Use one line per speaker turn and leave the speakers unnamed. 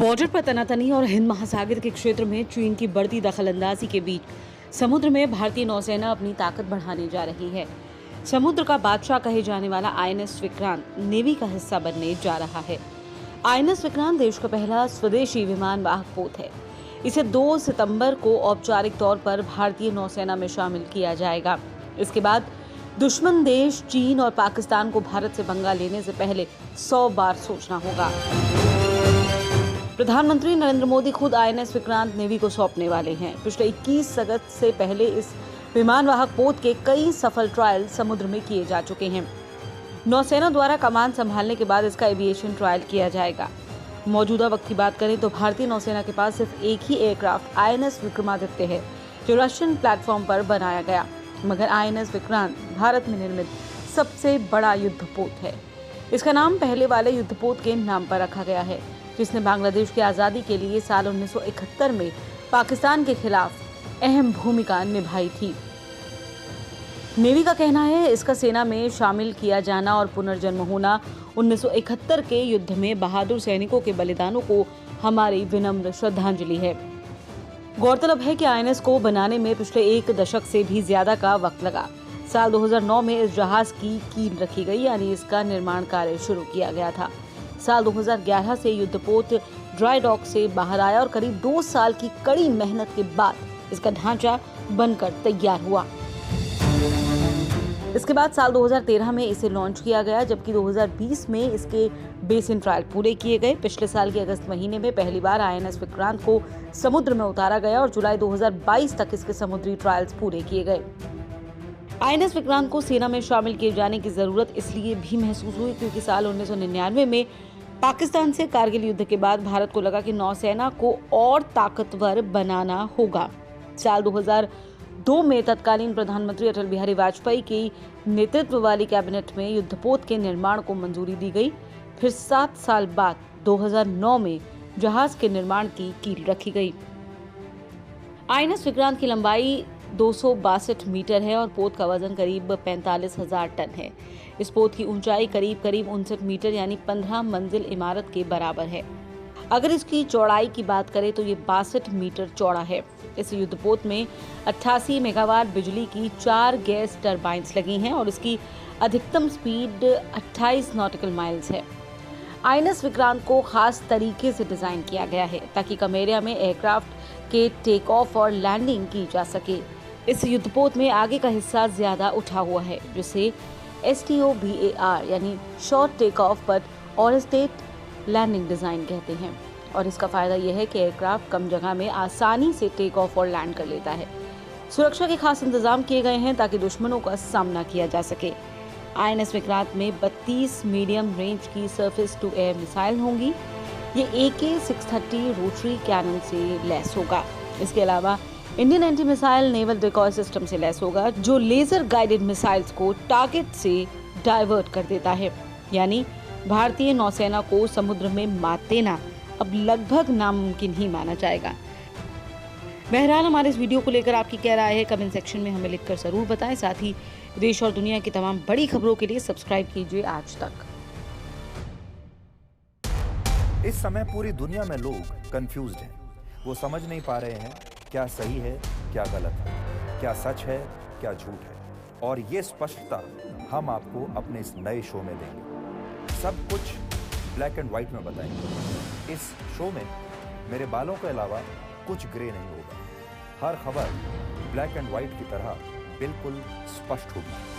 Border पर तनातनी और हिंद महासागर के क्षेत्र में चीन की बढ़ती दखलंदाजी के बीच समुद्र में भारतीय नौसेना अपनी ताकत बढ़ाने जा रही है। समुद्र का बादशाह कहे जाने वाला आईएनएस विक्रांत नेवी का हिस्सा बनने जा रहा है। आईएनएस विक्रांत देश का पहला स्वदेशी विमान वाहक पोत है। इसे 2 सितंबर को औपचारिक तौर पर भारतीय नौसेना में शामिल किया जाएगा। इसके बाद दुश्मन देश चीन और पाकिस्तान को भारत से पंगा लेने से पहले 100 बार सोचना होगा। प्रधानमंत्री नरेंद्र मोदी खुद आईएनएस विक्रांत नेवी को सौंपने वाले हैं। पिछले 21 अगस्त से पहले इस विमान वाहक पोत के कई सफल ट्रायल समुद्र में किए जा चुके हैं। नौसेना द्वारा कमान संभालने के बाद इसका एविएशन ट्रायल किया जाएगा। मौजूदा वक्त की बात करें तो भारतीय नौसेना के पास सिर्फ एक ही एयरक्राफ्ट आईएनएस विक्रमादित्य है, जो रशियन प्लेटफॉर्म पर बनाया गया। मगर आईएनएस विक्रांत भारत में निर्मित सबसे बड़ा युद्धपोत है। इसका नाम पहले वाले युद्धपोत के नाम पर रखा गया है, जिसने बांग्लादेश की आज़ादी के लिए साल 1971 में पाकिस्तान के खिलाफ अहम भूमिका निभाई थी। नेवी का कहना है इसका सेना में शामिल किया जाना और पुनर्जन्म होना 1971 के युद्ध में बहादुर सैनिकों के बलिदानों को हमारी विनम्र श्रद्धांजलि है। गौरतलब है कि आईएनएस को बनाने में पिछले 1 दशक से भी ज्यादा का वक्त लगा। साल 2009 में इस जहाज की कील रखी गई, यानी इसका निर्माण कार्य शुरू किया गया था। साल 2011 से युद्धपोत ड्राई डॉक से बाहर आया और करीब 2 साल की कड़ी मेहनत के बाद इसका ढांचा बनकर तैयार हुआ। इसके बाद साल 2013 में इसे लॉन्च किया गया, जबकि 2020 में इसके बेसिन ट्रायल पूरे किए गए। पिछले साल के अगस्त महीने में पहली बार आईएनएस विक्रांत को समुद्र में उतारा गया और जुलाई 2022 तक इसके समुद्री ट्रायल्स पूरे किए गए। आईएनएस विक्रांत को सेना में शामिल किए जाने की जरूरत इसलिए भी महसूस हुई क्योंकि साल 1999 में पाकिस्तान से कारगिल युद्ध के बाद भारत को लगा कि नौसेना को और ताकतवर बनाना होगा। साल 2002 में तत्कालीन प्रधानमंत्री अटल बिहारी वाजपेयी के नेतृत्व वाली कैबिनेट में युद्धपोत के निर्माण को मंजूरी दी गई। फिर 7 साल बाद 2009 में जहाज के निर्माण की कील रखी गई। आईएनएस विक्रांत की लंबाई 262 मीटर है और पोत का वजन करीब 45,000 टन है। इस पोत की ऊंचाई करीब 59 मीटर यानी 15 मंजिल इमारत के बराबर है। अगर इसकी चौड़ाई की बात करें तो ये 62 मीटर चौड़ा है। इस युद्धपोत में 88 मेगावाट बिजली की 4 गैस टरबाइन्स लगी हैं और इसकी अधिकतम स्पीड 28 नॉटिकल माइल्स है। आईएनएस विक्रांत को खास तरीके से डिजाइन किया गया है ताकि कम एरिया में एयरक्राफ्ट के टेक ऑफ और लैंडिंग की जा सके। इस युद्धपोत में आगे का हिस्सा ज्यादा उठा हुआ है, जिसे STOBAR यानी short take off but on state landing design कहते हैं। और इसका फायदा यह है कि एयरक्राफ्ट कम जगह में आसानी से टेक ऑफ और लैंड कर लेता है। सुरक्षा के खास इंतजाम किए गए हैं ताकि दुश्मनों का सामना किया जा सके। आईएनएस विक्रांत में 32 मीडियम रेंज की सरफेस टू एयर मिसाइल होंगी। ये AK-630 रोटरी कैनन से लैस होगा। इसके अलावा Indian anti missile naval decoy system से लैस होगा, जो लेजर गाइडेड मिसाइल्स को टारगेट से डाइवर्ट कर देता है। यानी भारतीय नौसेना को समुद्र में मात देना अब लगभग नामुमकिन ही माना जाएगा। बहरहाल हमारे इस वीडियो को लेकर आपकी क्या राय है, कमेंट सेक्शन में हमें लिखकर जरूर बताएं। साथ ही देश और दुनिया की तमाम बड़ी खबरों के लिए सब्सक्राइब कीजिए आज तक।
इस समय पूरी दुनिया में लोग कंफ्यूज्ड हैं। वो समझ नहीं पा रहे हैं क्या सही है, क्या गलत है, क्या सच है, क्या झूठ है। और ये स्पष्टता हम आपको अपने इस नए शो में देंगे। सब कुछ ब्लैक एंड व्हाइट में बताएंगे। इस शो में मेरे बालों के अलावा कुछ ग्रे नहीं होगा। हर खबर ब्लैक एंड व्हाइट की तरह बिल्कुल स्पष्ट होगी।